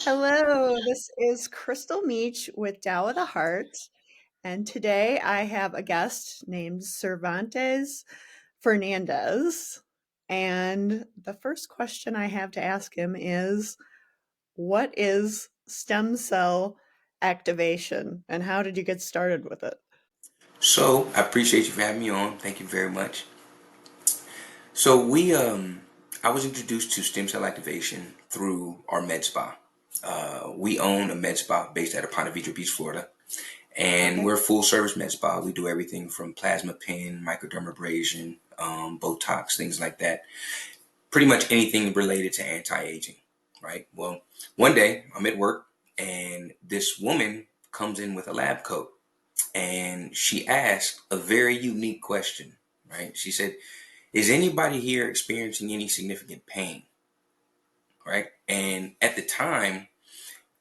Hello, this is Crystal Meach with Tao of the Heart, and today I have a guest named Sirvontes Fernandez. And the first question I have to ask him is, what is stem cell activation, and how did you get started with it? So I appreciate you for having me on. Thank you very much. So I was introduced to stem cell activation through our med spa. We own a med spa based out of Ponte Vedra Beach, Florida, and Okay. we're a full service med spa. We do everything from plasma pen, microdermabrasion, Botox, things like that. Pretty much anything related to anti-aging, right? Well, one day I'm at work and this woman comes in with a lab coat and she asked a very unique question, right? She said, "Is anybody here experiencing any significant pain?" Right? And at the time,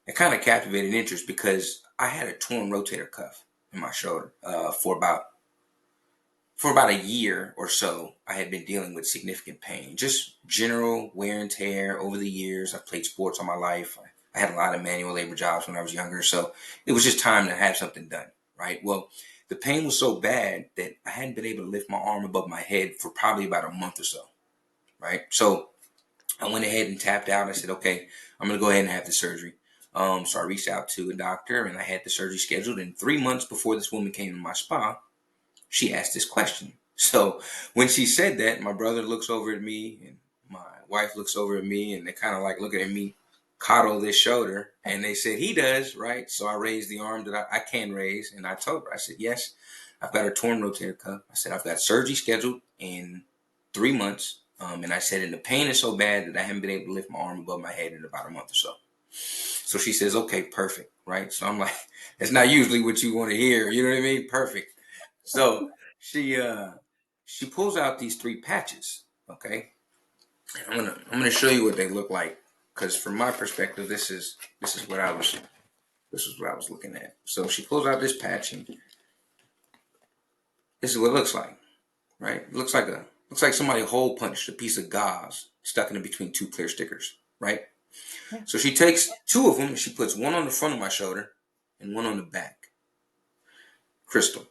it kind of captivated interest because I had a torn rotator cuff in my shoulder for about a year or so. I had been dealing with significant pain, just general wear and tear over the years. I played sports all my life. I had a lot of manual labor jobs when I was younger, so it was just time to have something done, right? Well, the pain was so bad that I hadn't been able to lift my arm above my head for probably about a month or so, right? So I went ahead and tapped out. I said, okay, I'm going to go ahead and have the surgery. So I reached out to a doctor and I had the surgery scheduled. And 3 months before this woman came to my spa, she asked this question. So when she said that, my brother looks over at me and my wife looks over at me and they kind of like looking at me, coddle this shoulder. And they said, he does, right? So I raised the arm that I can raise. And I told her, I said, yes, I've got a torn rotator cuff. I said, I've got surgery scheduled in 3 months. And I said, and the pain is so bad that I haven't been able to lift my arm above my head in about a month or so. So she says, okay, perfect, right? So I'm like, that's not usually what you want to hear. You know what I mean? Perfect. So she she pulls out these three patches. Okay, and I'm gonna show you what they look like because from my perspective, this is what I was looking at. So she pulls out this patch and this is what it looks like. Right? It looks like somebody hole punched a piece of gauze stuck in between two clear stickers. Right? Yeah. So she takes two of them and she puts one on the front of my shoulder and one on the back. Crystal.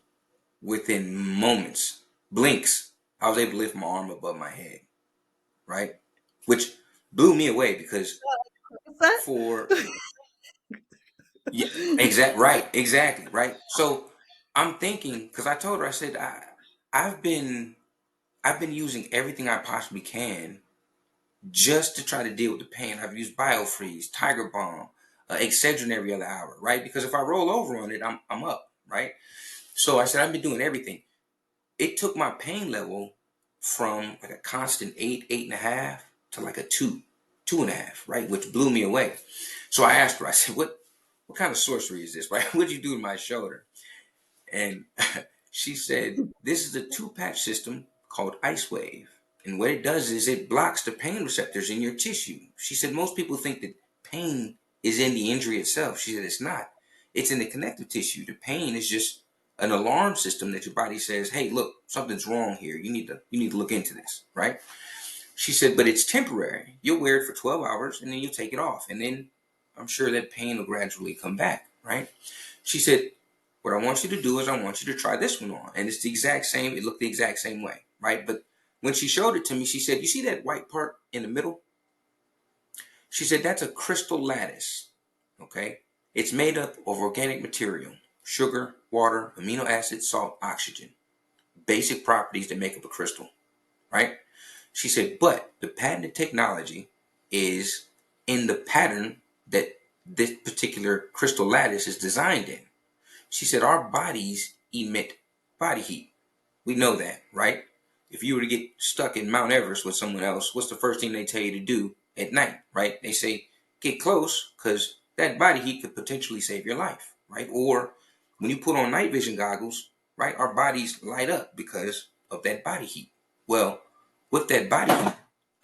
Within moments, blinks, I was able to lift my arm above my head, right? Which blew me away because What's that? for yeah, exactly, right. So I'm thinking because I told her I said I've been I've been using everything I possibly can just to try to deal with the pain. I've used BioFreeze, Tiger Balm, Excedrin every other hour, right? Because if I roll over on it, I'm up, right? So I said I've been doing everything. It took my pain level from like a constant 8.5 to like a 2.5, right? Which blew me away. So I asked her, I said, what kind of sorcery is this, right? What'd you do to my shoulder? And she said, this is a two-patch system called Ice Wave. And what it does is it blocks the pain receptors in your tissue. She said, most people think that pain is in the injury itself. She said, it's not. It's in the connective tissue. The pain is just an alarm system that your body says, hey, look, something's wrong here. You need to look into this, right? She said, but it's temporary. You'll wear it for 12 hours and then you'll take it off. And then I'm sure that pain will gradually come back, right? She said, what I want you to do is I want you to try this one on. And it's the exact same. It looked the exact same way, right? But when she showed it to me, she said, you see that white part in the middle? She said, that's a crystal lattice, okay? It's made up of organic material, sugar, water, amino acids, salt, oxygen, basic properties that make up a crystal, right? She said, but the patented technology is in the pattern that this particular crystal lattice is designed in. She said, our bodies emit body heat. We know that, right? If you were to get stuck in Mount Everest with someone else, what's the first thing they tell you to do at night, right? They say, get close because that body heat could potentially save your life, right? Or when you put on night vision goggles, right, our bodies light up because of that body heat. Well, with that body heat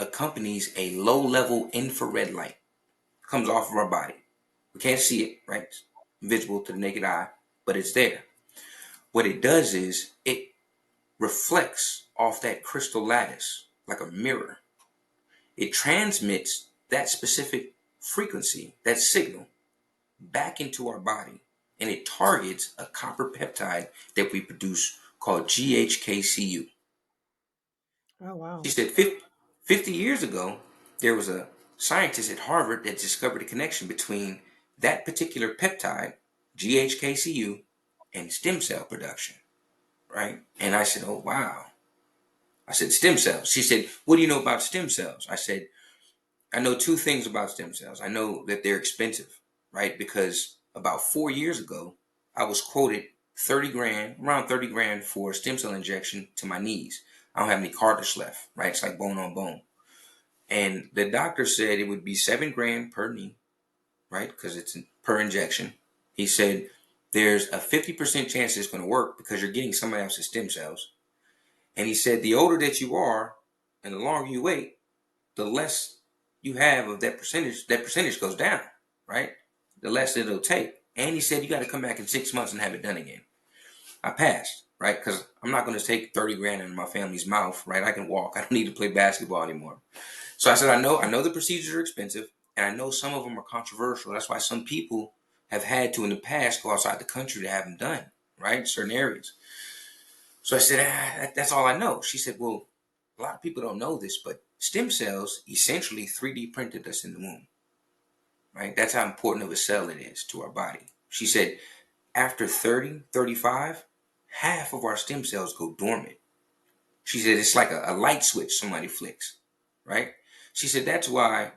accompanies a low level infrared light comes off of our body. We can't see it, right? It's invisible to the naked eye, but it's there. What it does is it reflects off that crystal lattice like a mirror. It transmits that specific frequency, that signal, back into our body, and it targets a copper peptide that we produce called GHKCU. Oh, She wow. said 50 years ago, there was a scientist at Harvard that discovered a connection between that particular peptide, GHKCU, and stem cell production, right? And I said, oh, wow. I said, stem cells. She said, what do you know about stem cells? I said, I know two things about stem cells. I know that they're expensive, right? Because about 4 years ago, I was quoted 30 grand, around 30 grand for a stem cell injection to my knees. I don't have any cartilage left, right? It's like bone on bone. And the doctor said it would be 7 grand per knee, right? Because it's per injection. He said there's a 50% chance it's going to work because you're getting somebody else's stem cells. And he said the older that you are and the longer you wait, the less you have of that percentage goes down, right? The less it'll take. And he said you got to come back in 6 months and have it done again. I passed, right? Because I'm not going to take 30 grand in my family's mouth, right? I can walk. I don't need to play basketball anymore. So I said, I know the procedures are expensive, and I know some of them are controversial. That's why some people have had to in the past go outside the country to have them done, right? Certain areas. So I said, that's all I know. She said, well, a lot of people don't know this, but stem cells essentially 3D printed us in the womb, right? That's how important of a cell it is to our body. She said, after 30, 35, half of our stem cells go dormant. She said, it's like a light switch somebody flicks, right? She said, that's why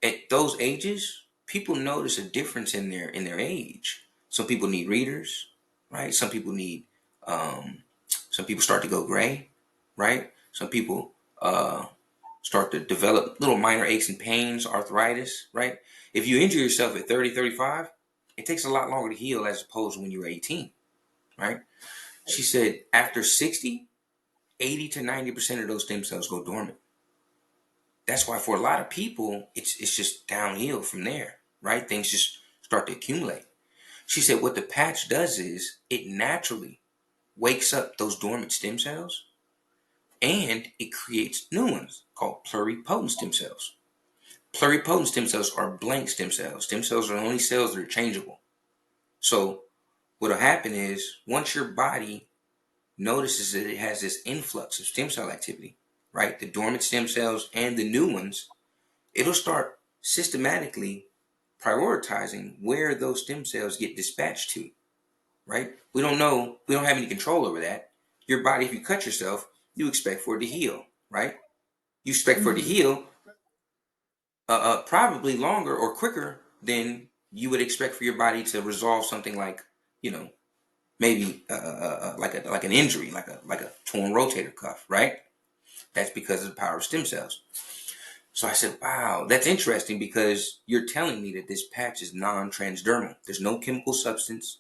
at those ages, people notice a difference in their age. Some people need readers, right? Some people start to go gray, right? Some people start to develop little minor aches and pains, arthritis, right? If you injure yourself at 30, 35, it takes a lot longer to heal as opposed to when you were 18, right? She said after 60, 80 to 90% of those stem cells go dormant. That's why for a lot of people, it's just downhill from there, right? Things just start to accumulate. She said what the patch does is it naturally wakes up those dormant stem cells and it creates new ones called pluripotent stem cells. Pluripotent stem cells are blank stem cells. Stem cells are the only cells that are changeable. So what'll happen is once your body notices that it has this influx of stem cell activity, right? The dormant stem cells and the new ones, it'll start systematically prioritizing where those stem cells get dispatched to, right? We don't have any control over that. Your body, if you cut yourself, you expect for it to heal, right? You expect for it to Mhm. heal probably longer or quicker than you would expect for your body to resolve something like, you know, maybe like an injury, like a torn rotator cuff, right? That's because of the power of stem cells. So I said, wow, that's interesting because you're telling me that this patch is non-transdermal. There's no chemical substance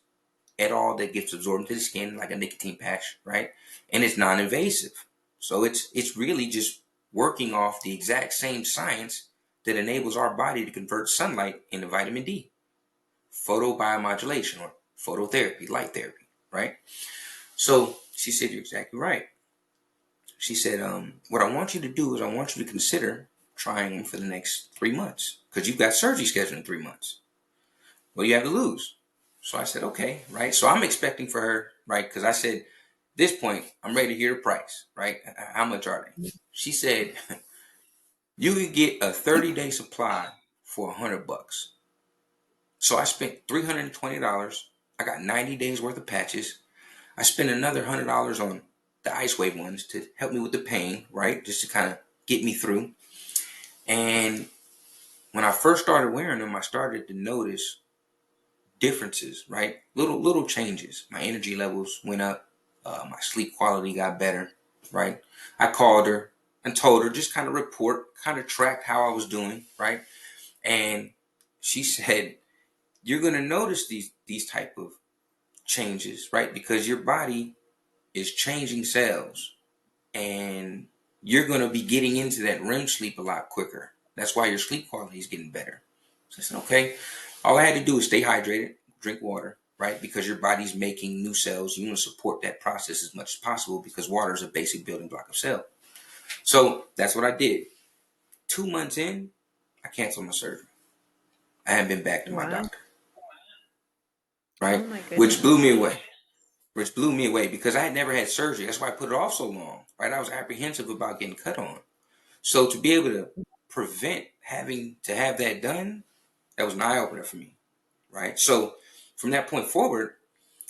at all that gets absorbed into the skin like a nicotine patch, right? And it's non-invasive. So it's really just working off the exact same science that enables our body to convert sunlight into vitamin D. Photobiomodulation or phototherapy, light therapy, right? So she said, you're exactly right. She said, what I want you to do is I want you to consider trying them for the next 3 months because you've got surgery scheduled in 3 months. What do you have to lose? So I said, okay, right? So I'm expecting for her, right? Because I said, this point, I'm ready to hear the price, right? How much are they? She said, you could get a 30-day supply for $100. So I spent $320. I got 90 days worth of patches. I spent another $100 on the ice wave ones to help me with the pain, right? Just to kind of get me through. And when I first started wearing them, I started to notice differences, right? Little changes. My energy levels went up. My sleep quality got better, right? I called her and told her just kind of report, kind of track how I was doing, right? And she said, "You're gonna notice these type of changes, right? Because your body is changing cells, and you're gonna be getting into that REM sleep a lot quicker. That's why your sleep quality is getting better." So I said, okay. All I had to do is stay hydrated, drink water, right? Because your body's making new cells. You want to support that process as much as possible because water is a basic building block of cell. So that's what I did. 2 months in, I canceled my surgery. I haven't been back to my Wow. doctor, Oh right? my Which blew goodness. me away. Which blew me away because I had never had surgery. That's why I put it off so long, right? I was apprehensive about getting cut on. So to be able to prevent having to have that done, that was an eye opener for me, right? So from that point forward,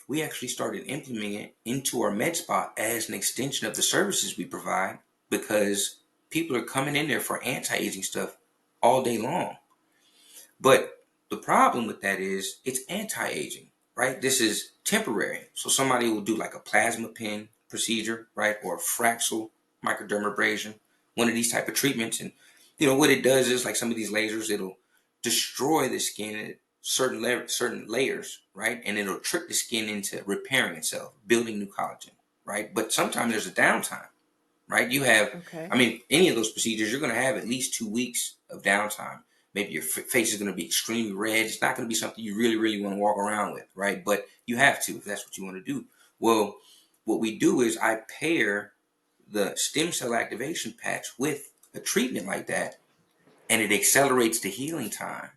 we actually started implementing it into our med spa as an extension of the services we provide because people are coming in there for anti-aging stuff all day long. But the problem with that is it's anti-aging, right? This is temporary. So somebody will do like a plasma pin procedure, right? Or a fractal microdermabrasion, one of these type of treatments. And what it does is like some of these lasers, it'll destroy the skin at certain layers, right? And it'll trick the skin into repairing itself, building new collagen, right? But sometimes there's a downtime, right? Okay. I mean, any of those procedures, you're going to have at least 2 weeks of downtime. Maybe your face is going to be extremely red. It's not going to be something you really, really want to walk around with, right? But you have to if that's what you want to do. Well, what we do is I pair the stem cell activation patch with a treatment like that, and it accelerates the healing time.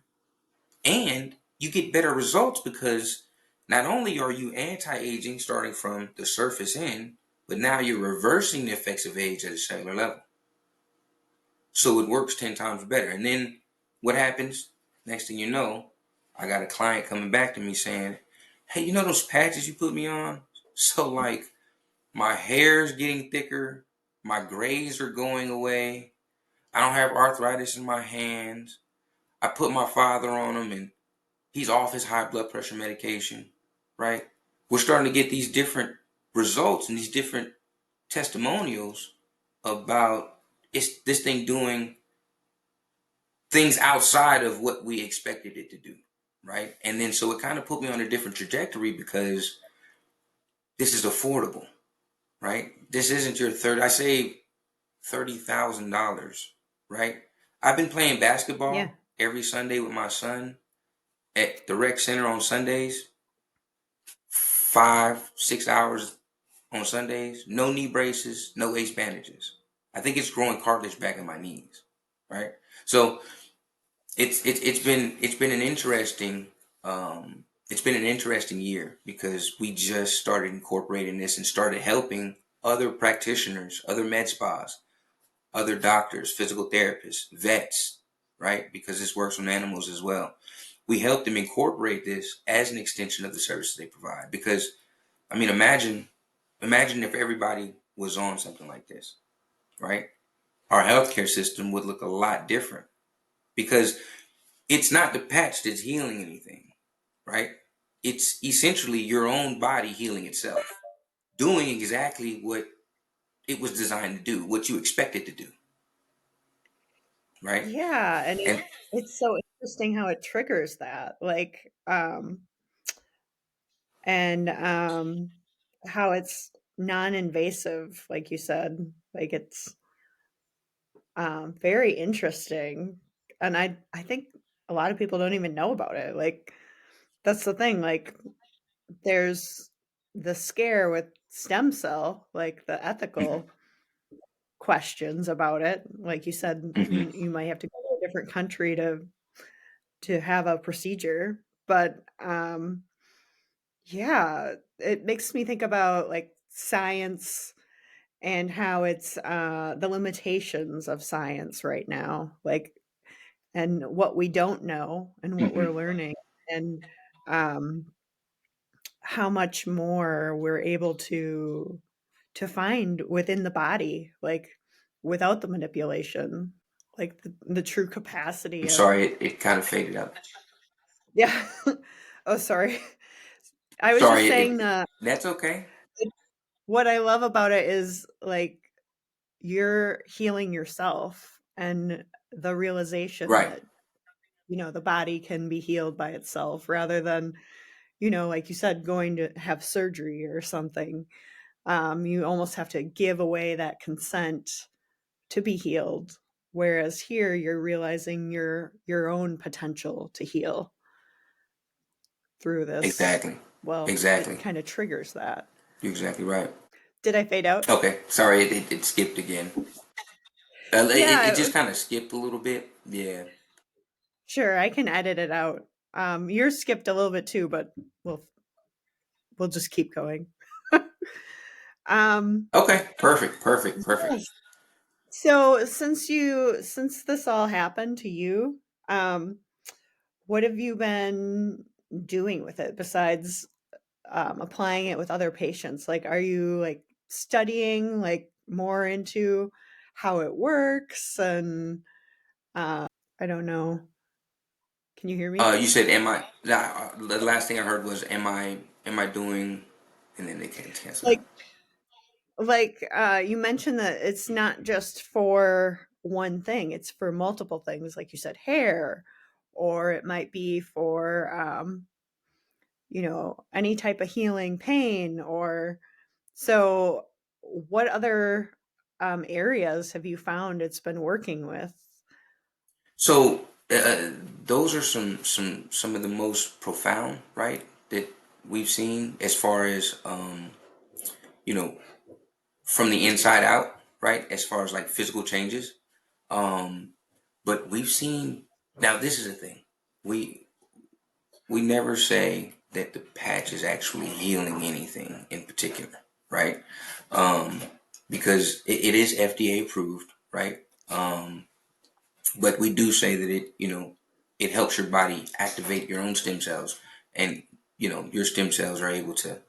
And you get better results because not only are you anti-aging starting from the surface in, but now you're reversing the effects of age at a cellular level. So it works 10 times better. And then what happens? Next thing you know, I got a client coming back to me saying, hey, those patches you put me on? So, like, my hair's getting thicker, my grays are going away, I don't have arthritis in my hands. I put my father on them and he's off his high blood pressure medication, right? We're starting to get these different results and these different testimonials about it's this thing doing things outside of what we expected it to do, right? And then so it kind of put me on a different trajectory because this is affordable, right? This isn't your third. I saved $30,000, right? I've been playing Yeah. basketball every Sunday with my son at the rec center on Sundays, 5, 6 hours on Sundays. No knee braces, no ace bandages. I think it's growing cartilage back in my knees, right? So it's been an interesting year because we just started incorporating this and started helping other practitioners, other med spas, other doctors, physical therapists, vets, right? Because this works on animals as well. We help them incorporate this as an extension of the services they provide. Because I mean, imagine if everybody was on something like this, right? Our healthcare system would look a lot different because it's not the patch that's healing anything, right? It's essentially your own body healing itself, doing exactly what it was designed to do, what you expect it to do, right? Yeah, and And it's so interesting how it triggers that, like, and, how it's non-invasive, like you said, like, it's, very interesting, and I think a lot of people don't even know about it, like, that's the thing, like, there's the scare with stem cell, like, the mhm, ethical questions about it, like you said, mhm. you might have to go to a different country to have a procedure, but, yeah, it makes me think about, like, science and how it's, the limitations of science right now, like, and what we don't know and what we're Mhm. learning, and, um, how much more we're able to find within the body, like, without the manipulation, like, the true I'm capacity of sorry, it kind of faded out. yeah. Oh, sorry. I was just Sorry, saying that that's okay. what I love about it is, like, you're healing yourself and the realization Right, that, the body can be healed by itself rather than, like you said, going to have surgery or something. You almost have to give away that consent to be healed. Whereas here you're realizing your own potential to heal through this. exactly, Well, it exactly. kind of triggers that. You're exactly right. Did I fade out? Okay, sorry, it skipped again. It Yeah, just kind of skipped a little bit. Yeah. Sure, I can edit it out. Yours skipped a little bit too, but we'll we'll just keep going. um, Okay, perfect, perfect, perfect. yes. So since this all happened to you, um, what have you been doing with it besides applying it with other patients? Like, are you like studying like more into how it works? And I don't know. Can you hear me? You said, "Am I?" The last thing I heard was, "Am I? Am I doing?" And then they can't cancel Like, out. you mentioned that it's not just for one thing; it's for multiple things. Like you said, hair, or it might be for any type of healing pain. Or so, what other areas have you found it's been working with? So those are some of the most profound, right, that we've seen as far as you know from the inside out, right, as far as like physical changes. Um, but we've seen now. This is the thing. We we never say that the patch is actually healing anything in particular, right? Um, because it is FDA approved, right? But we do say that it helps your body activate your own stem cells, and your stem cells are able to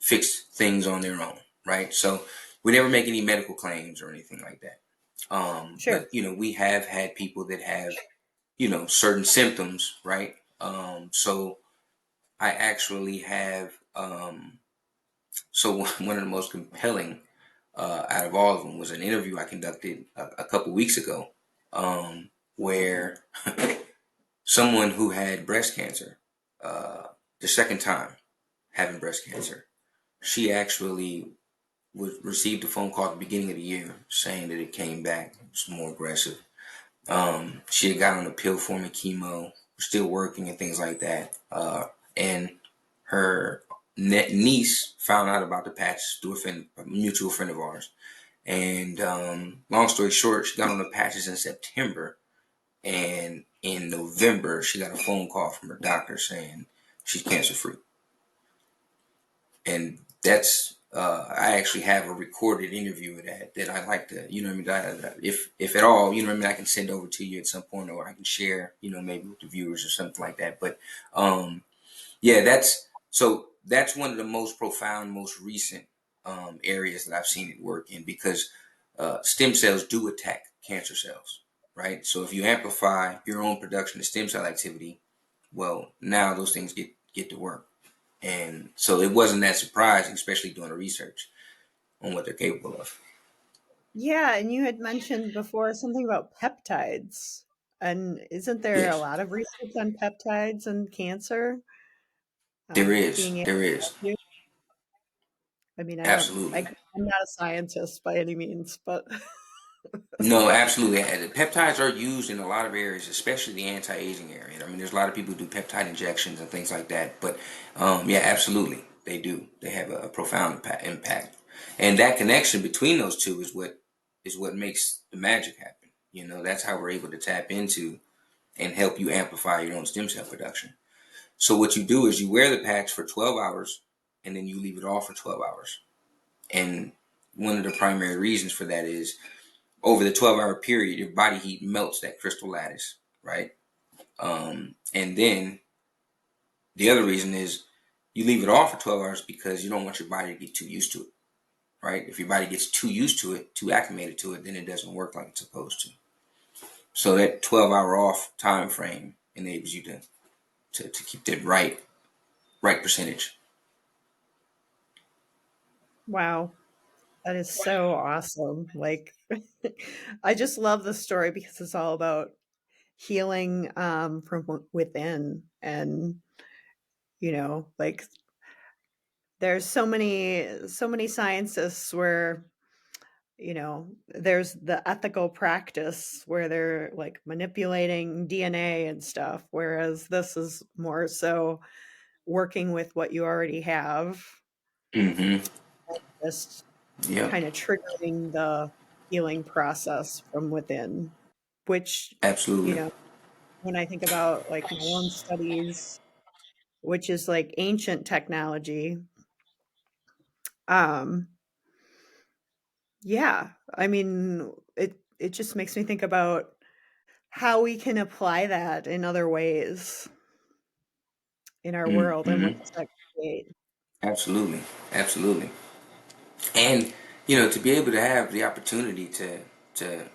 fix things on their own, right? So we never make any medical claims or anything like that. Sure. But we have had people that have certain symptoms, right? So I actually have so one of the most compelling out of all of them was an interview I conducted a couple weeks ago, where someone who had breast cancer, uh, the second time having breast cancer, she actually received a phone call at the beginning of the year saying that it came back. It was more aggressive. She had got on a pill form of chemo, still working and things like that. And her niece found out about the patch through a mutual friend of ours. And long story short, she got on the patches in September, and in November she got a phone call from her doctor saying she's cancer free. And that's I actually have a recorded interview of that I like to if at all I can send over to you at some point, or I can share maybe with the viewers or something like that. But yeah, that's one of the most profound, most recent areas that I've seen it work in, because stem cells do attack cancer cells, right? So if you amplify your own production of stem cell activity, well, now those things get to work. And so it wasn't that surprising, especially doing the research on what they're capable of. Yeah, and you had mentioned before something about peptides. And isn't there a Yes, lot of research on peptides and cancer there is. being able There to help is. you? I mean, Absolutely. I'm not a scientist by any means, but No, absolutely. Peptides are used in a lot of areas, especially the anti-aging area. I mean, there's a lot of people who do peptide injections and things like that. But yeah, absolutely, they do. They have a profound impact, and that connection between those two is what makes the magic happen. That's how we're able to tap into and help you amplify your own stem cell production. So what you do is you wear the patch for 12 hours, and then you leave it off for 12 hours. And one of the primary reasons for that is over the 12-hour period, your body heat melts that crystal lattice, right? And then the other reason is you leave it off for 12 hours because you don't want your body to get too used to it, right? If your body gets too used to it, too acclimated to it, then it doesn't work like it's supposed to. So that 12-hour off time frame enables you to keep that right percentage. wow, that is so awesome. Like I just love the story because it's all about healing from within. And like there's so many scientists where there's the ethical practice where they're like manipulating DNA and stuff, whereas this is more so working with what you already have, Mm-hmm. just Yep. kind of triggering the healing process from within, which you Absolutely. know when I think about, like, my own studies, which is, like, ancient technology. Um, yeah, I mean, it just makes me think about how we can apply that in other ways in our world, and what Mm-hmm. does that create? Absolutely, absolutely. And to be able to have the opportunity to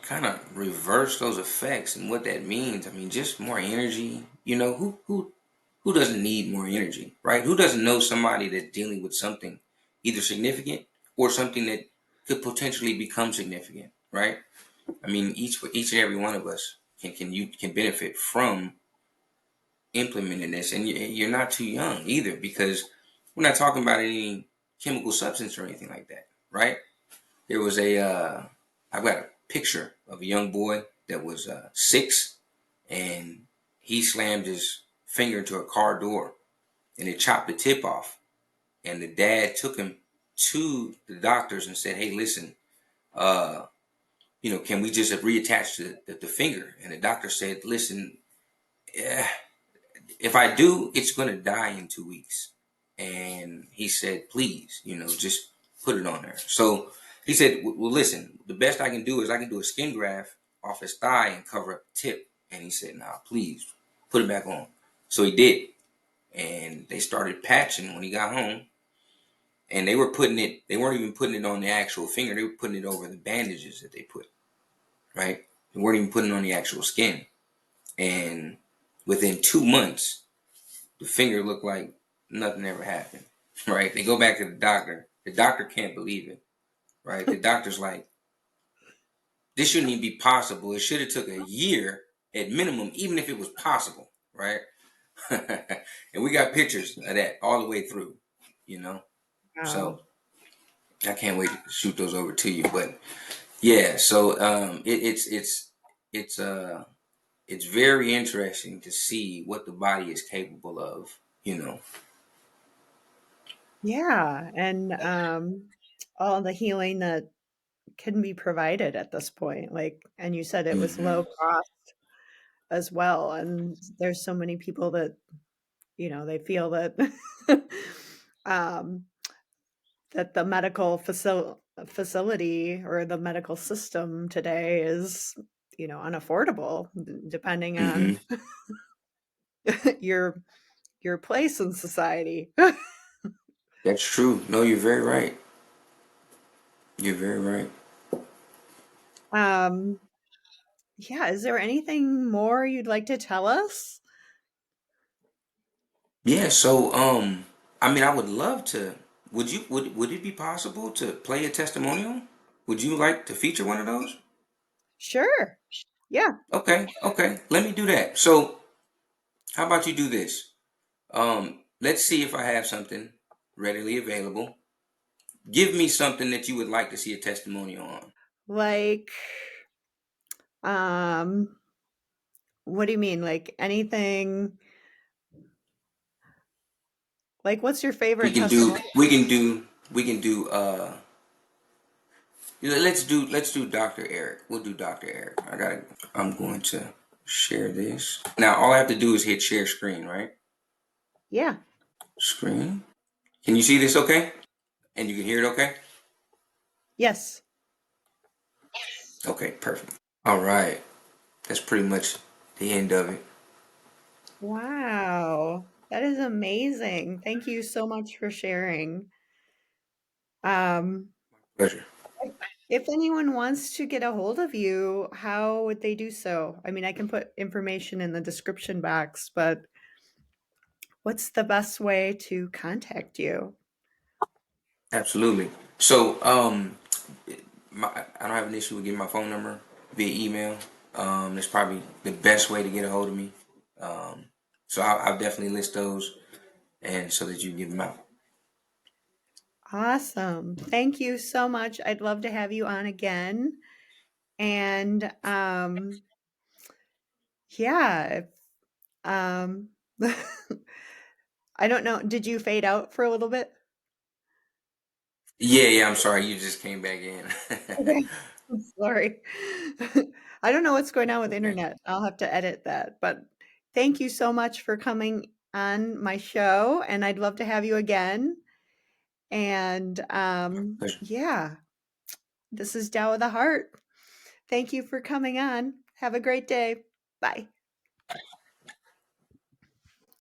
kind of reverse those effects and what that means. I mean, just more energy. Who doesn't need more energy, right? Who doesn't know somebody that's dealing with something either significant or something that could potentially become significant, right? I mean, each and every one of us can benefit from implementing this, and you're not too young either, because we're not talking about any chemical substance or anything like that, right? There was I've got a picture of a young boy that was 6, and he slammed his finger into a car door, and it chopped the tip off. And the dad took him to the doctors and said, "Hey, listen, uh, can we just reattach the finger?" And the doctor said, "Listen, yeah, if I do, it's going to die in 2 weeks." And he said, "Please, just put it on there." So he said, "Well, listen, the best I can do is I can do a skin graft off his thigh and cover up the tip." And he said, "Nah, please put it back on." So he did. And they started patching when he got home. And they weren't even putting it on the actual finger. They were putting it over the bandages that they put, right? They weren't even putting it on the actual skin. And within 2 months, the finger looked like nothing ever happened, right? They go back to the doctor. The doctor can't believe it, right? The doctor's like, "This shouldn't even be possible. It should have took a year at minimum, even if it was possible," right? And we got pictures of that all the way through, you know. Wow. So I can't wait to shoot those over to you. But yeah, so it's it's very interesting to see what the body is capable of, you know. Yeah, and, all the healing that can be provided at this point, like, and you said it was Hmm. low cost as well, and there's so many people that, they feel that, um, that the medical facility or the medical system today is, unaffordable, depending Hmm. on your your place in society. That's true. No, you're very right. You're very right. Um, yeah, is there anything more you'd like to tell us? Yeah, so I mean I would love to would it be possible to play a testimonial? Would you like to feature one of those? Sure. Yeah. Okay, okay. Let me do that. So how about you do this? Let's see if I have something readily available. Give me something that you would like to see a testimonial on. Like, um, what do you mean? Like anything, like what's your We favorite can do testimonial? we can do we can do let's do Dr. Eric. We'll do Dr. Eric. I'm going to share this. Now all I have to do is hit share screen, right? Yeah. Screen. Can you see this okay? And you can hear it okay? Yes. Okay, perfect. All right. That's pretty much the end of it. Wow. That is amazing. Thank you so much for sharing. Um, Pleasure. if anyone wants to get a hold of you, how would they do so? I mean, I can put information in the description box, but what's the best way to contact you? Absolutely. So, I don't have an issue with giving my phone number via email. That's probably the best way to get a hold of me. Um, so I'll definitely list those, and so that you can give them out. Awesome. Thank you so much. I'd love to have you on again. And yeah, um I don't know, did you fade out for a little bit? Yeah, yeah. I'm sorry. You just came back in. Okay. I'm sorry. I don't know what's going on with Okay. internet. I'll have to edit that. But thank you so much for coming on my show, and I'd love to have you again. And Pleasure. yeah, this is Tao of the Heart. Thank you for coming on. Have a great day. Bye.